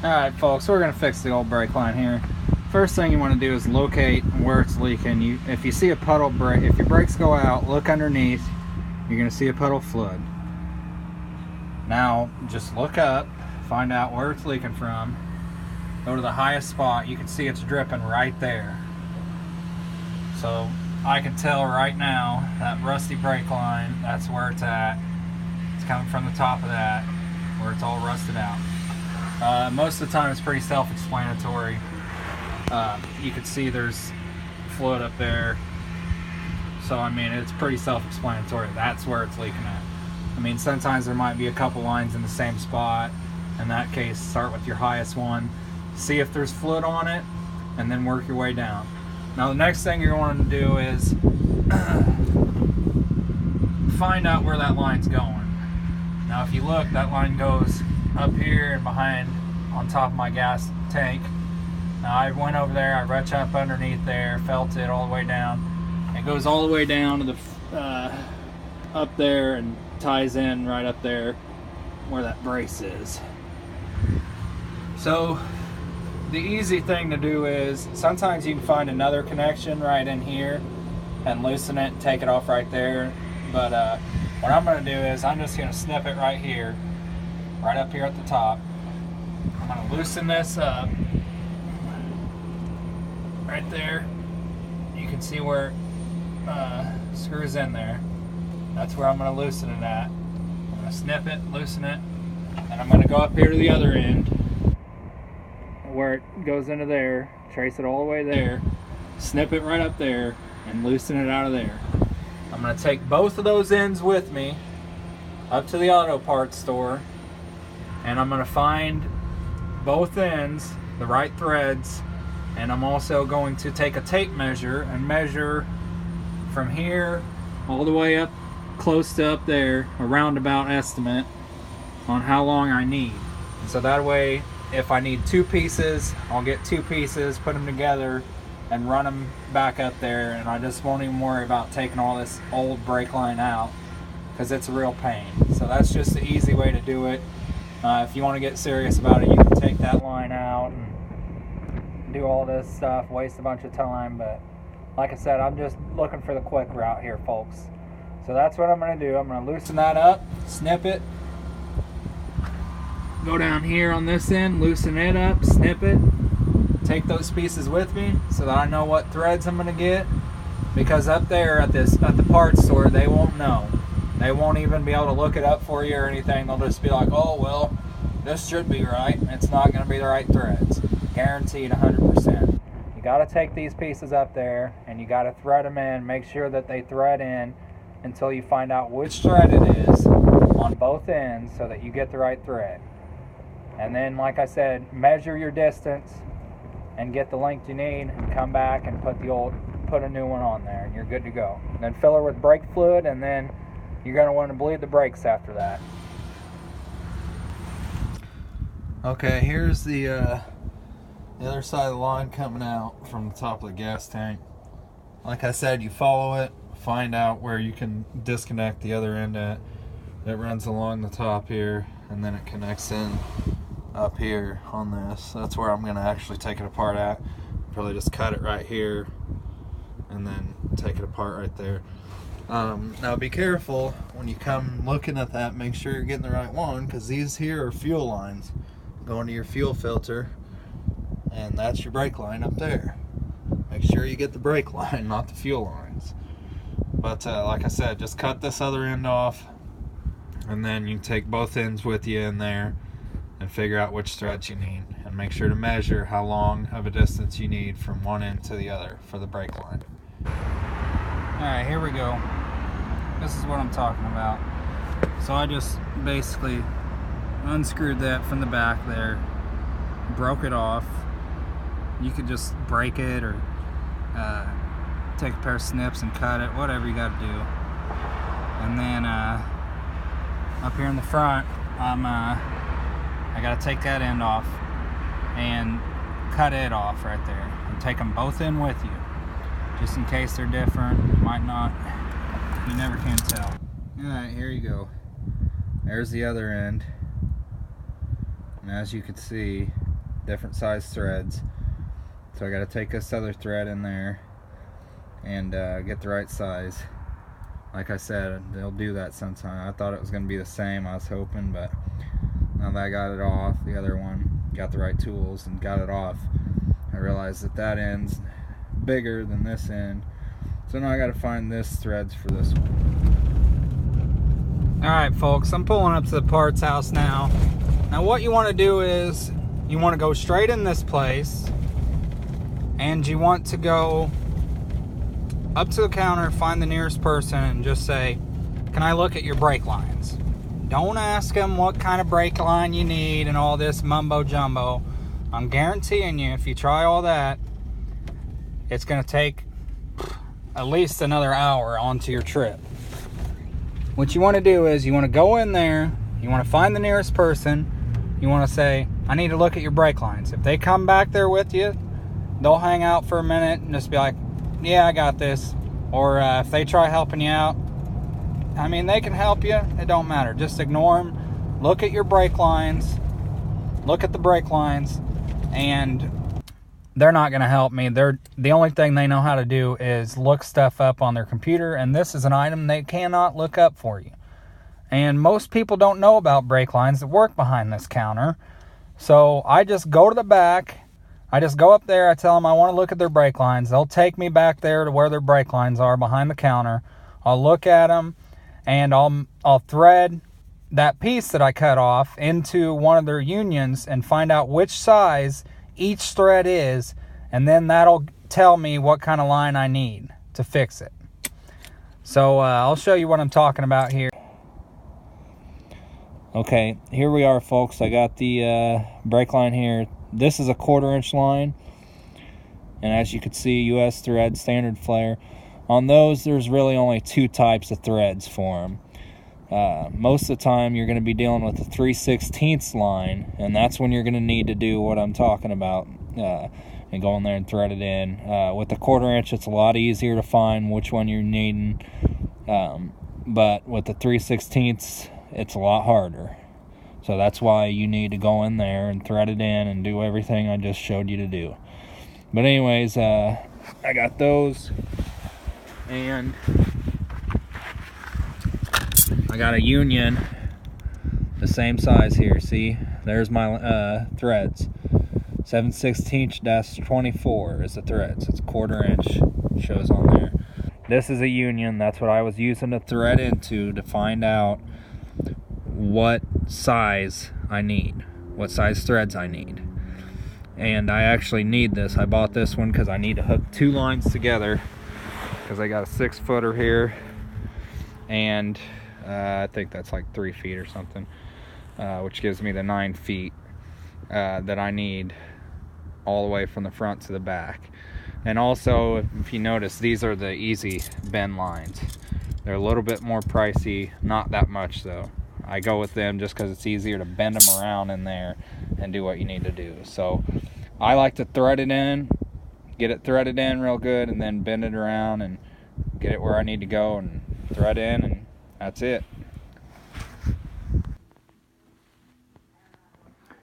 Alright folks, we're going to fix the old brake line here. First thing you want to do is locate where it's leaking. If you see a puddle brake, if your brakes go out, look underneath, you're going to see a puddle of fluid. Now just look up, find out where it's leaking from, go to the highest spot. You can see it's dripping right there. So I can tell right now that rusty brake line, that's where it's at. It's coming from the top of that, where it's all rusted out. Most of the time it's pretty self-explanatory. You can see there's fluid up there. So I mean, it's pretty self-explanatory. That's where it's leaking at. I mean, sometimes there might be a couple lines in the same spot. In that case, start with your highest one, see if there's fluid on it, and then work your way down. Now the next thing you're going to do is find out where that line's going. Now if you look, that line goes up here and behind on top of my gas tank. Now I went over there, I reached up underneath there, felt it all the way down. It goes all the way down to the up there and ties in right up there where that brace is. So the easy thing to do is sometimes you can find another connection right in here and loosen it and take it off right there. But what I'm going to do is I'm just going to snip it right here, right up here at the top. I'm going to loosen this up right there. You can see where it screws in there. That's where I'm going to loosen it at. I'm going to snip it, loosen it, and I'm going to go up here to the other end where it goes into there, trace it all the way there, snip it right up there, and loosen it out of there. I'm going to take both of those ends with me up to the auto parts store, and I'm going to find both ends, the right threads, and I'm also going to take a tape measure and measure from here all the way up close to up there, a roundabout estimate on how long I need. So that way, if I need two pieces, I'll get two pieces, put them together, and run them back up there, and I just won't even worry about taking all this old brake line out, because it's a real pain. So that's just the easy way to do it. If you want to get serious about it, you can take that line out and do all this stuff, waste a bunch of time, but like I said, I'm just looking for the quick route here, folks. So that's what I'm going to do. I'm going to loosen that up, snip it, go down here on this end, loosen it up, snip it, take those pieces with me so that I know what threads I'm going to get, because up there at the parts store, they won't know. They won't even be able to look it up for you or anything. They'll just be like, oh well, this should be right. It's not going to be the right threads. Guaranteed 100%. You got to take these pieces up there and you got to thread them in. Make sure that they thread in until you find out which thread it is on both ends so that you get the right thread. And then, like I said, measure your distance and get the length you need, and come back and put a new one on there, and you're good to go. And then fill her with brake fluid, and then you're going to want to bleed the brakes after that. Okay, here's the other side of the line coming out from the top of the gas tank. Like I said, you follow it, find out where you can disconnect the other end at. It runs along the top here, and then it connects in up here on this. That's where I'm going to actually take it apart at. Probably just cut it right here and then take it apart right there. Now be careful when you come looking at that, make sure you're getting the right one, because these here are fuel lines going to your fuel filter, and that's your brake line up there. Make sure you get the brake line, not the fuel lines. But like I said, just cut this other end off, and then you can take both ends with you in there and figure out which threads you need, and make sure to measure how long of a distance you need from one end to the other for the brake line. Alright, here we go. This is what I'm talking about. So I just basically unscrewed that from the back there, broke it off. You could just break it or take a pair of snips and cut it, whatever you got to do. And then up here in the front, I got to take that end off and cut it off right there, and take them both in with you, just in case they're different. Might not, you never can tell. Alright, here you go. There's the other end, and as you can see, different size threads. So I got to take this other thread in there and get the right size. Like I said, they'll do that sometime. I thought it was going to be the same, I was hoping, but now that I got it off, the other one got the right tools and got it off, I realized that that end's bigger than this end. So now I got to find this threads for this one. Alright folks, I'm pulling up to the parts house now. Now what you want to do is, you want to go straight in this place, and you want to go up to the counter, find the nearest person, and just say, can I look at your brake lines? Don't ask them what kind of brake line you need and all this mumbo jumbo. I'm guaranteeing you, if you try all that, it's going to take at least another hour onto your trip. What you want to do is, you want to go in there, you want to find the nearest person, you want to say, I need to look at your brake lines. If they come back there with you, they'll hang out for a minute and just be like, yeah, I got this. Or if they try helping you out, I mean, they can help you. It don't matter. Just ignore them. Look at your brake lines. Look at the brake lines. And they're not going to help me. The only thing they know how to do is look stuff up on their computer. And this is an item they cannot look up for you. And most people don't know about brake lines that work behind this counter. So I just go to the back. I just go up there, I tell them I want to look at their brake lines. They'll take me back there to where their brake lines are behind the counter. I'll look at them, and I'll thread that piece that I cut off into one of their unions and find out which size each thread is, and then that'll tell me what kind of line I need to fix it. So I'll show you what I'm talking about here. Okay, here we are folks. I got the brake line here. This is a 1/4 inch line, and as you can see, US thread, standard flare. On those, there's really only 2 types of threads for them. Most of the time, you're going to be dealing with a 3/16 line, and that's when you're going to need to do what I'm talking about, and go in there and thread it in. With the 1/4 inch, it's a lot easier to find which one you're needing, but with the 3/16, it's a lot harder. So that's why you need to go in there and thread it in and do everything I just showed you to do. But anyways, I got those, and I got a union the same size here. See, there's my threads. 7/16-24 is the threads. It's 1/4 inch, shows on there. This is a union. That's what I was using to thread into to find out what size I need, what size threads I need. And I actually need this. I bought this one because I need to hook 2 lines together, because I got a 6-footer here, and I think that's like 3 feet or something, which gives me the 9 feet that I need all the way from the front to the back. And also, if you notice, these are the easy bend lines. They're a little bit more pricey, not that much though. I go with them just because it's easier to bend them around in there and do what you need to do. So I like to thread it in, get it threaded in real good, and then bend it around and get it where I need to go and thread in, and that's it.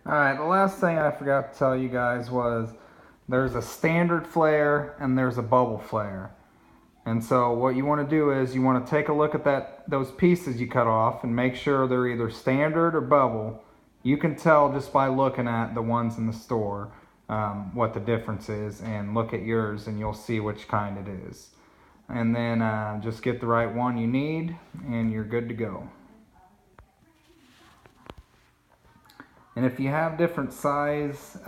Alright, the last thing I forgot to tell you guys was there's a standard flare and there's a bubble flare. And so what you want to do is you want to take a look at those pieces you cut off and make sure they're either standard or bubble. You can tell just by looking at the ones in the store what the difference is, and look at yours and you'll see which kind it is. And then just get the right one you need and you're good to go. And if you have different size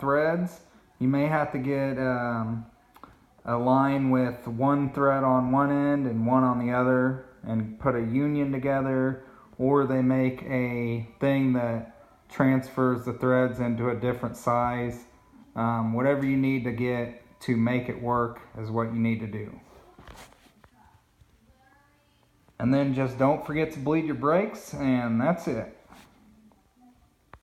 threads, you may have to get a line with 1 thread on one end and 1 on the other and put a union together, or they make a thing that transfers the threads into a different size. Whatever you need to get to make it work is what you need to do. And then just don't forget to bleed your brakes, and that's it.